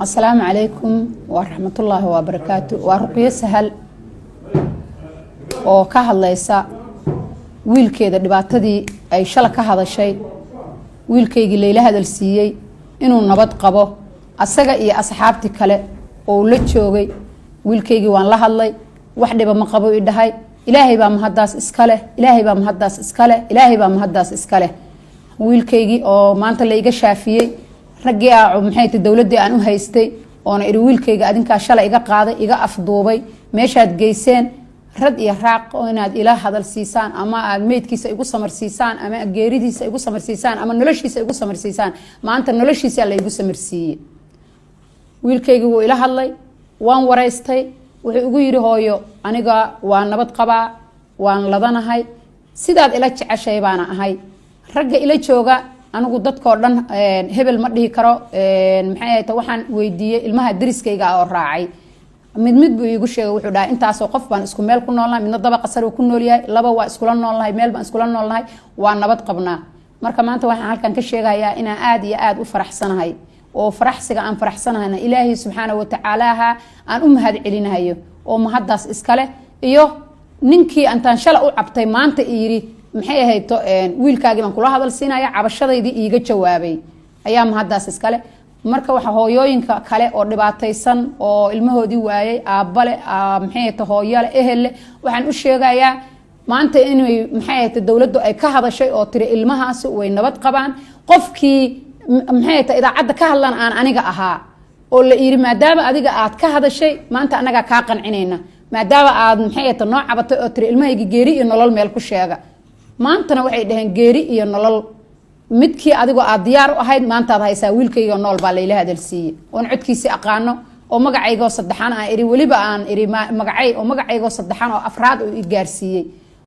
السلام عليكم ورحمة الله وبركاته. ورقية سهل oo ka hadlaysa wiilkeeda dhibaatadii ay shala ka hadashay wiilkeygii Leila hadal siiyay inuu nabad qabo asaga iyo asxaabti kale oo la joogay wiilkeygii waan la hadlay wax dhiba ma qabo idhahay ilaahay baa mahadaas iskale wiilkeygii oo maanta la iga shaafiyay ragii maxay tahay dawladda aan u haystay oo iri wiilkeyga adinka shalay iga qaaday iga afduubay meeshaad geyseen rad iyo raaq oo inaad ila hadal siisaan ama aad meedkiisa igu samarsiisaan ama geeridiisa igu samarsiisaan ama noloshiisa igu samarsiisaan maanta noloshiisa la igu samarsiiyay wiilkeygu wuu ila hadlay waan wareystay wuxuu ugu yiri hooyo aniga waa nabad qabaa waan ladanahay sidaad ila jeceshay baana ahay ragga ila jooga anigu dadkoo dhan hebel ma dhihi karo maxay tahay waxaan weydiiyay ilmaha dariskayga oo raacay mid buu igu sheegay wuxuu dhahay intaas oo qof baan isku meel ku noolnahay midna daba qasar ku nool yahay laba waa isku la noolnahay meel baan isku la noolnahay waa nabad qabnaa marka maanta waxaan halkan ka sheegayaa inaan aad iyo aad u faraxsanahay oo faraxsiga aan faraxsanahayna ilaahay subxaanahu wa ta'aala aan u mahad celinayo oo mahadaas iskale iyo ninkii antaan shala u cabtay maanta yiri maxay ahayd wiilkaagii baan kula hadal siinaya cabashadaydii iiga jawaabay ayaa mahadaas iskale marka waxa hooyooyinka kale oo dhibaataysan oo ilmahoodii waayay aabale maxay tahay hooyale ehel waxaan u sheegayaa maanta inay maxay tahay dawladdu ay ka hadashay oo tiri ilmahaas way nabad qabaan qofkii maxay tahay idaacada ka hadlan aan aniga ahaa oo la yiri maadaama adiga aad ka hadashay maanta anaga ka qancinayna maadaama aad maxay tahay noo cabatay oo tiri ilmahayga geeri iyo nolol meel ku sheega maantana waxay dhaheen geeri iyo nolol midkii adigu aad diyaar u ahayd maanta aad haysaa wiilkayga nool baa Leila hadal siiyay oo codkiisa aqaano oo magacayga saddexan aan iri waliba aan iri magacay oo magacayga saddexan oo afraad oo i gaarsiiyay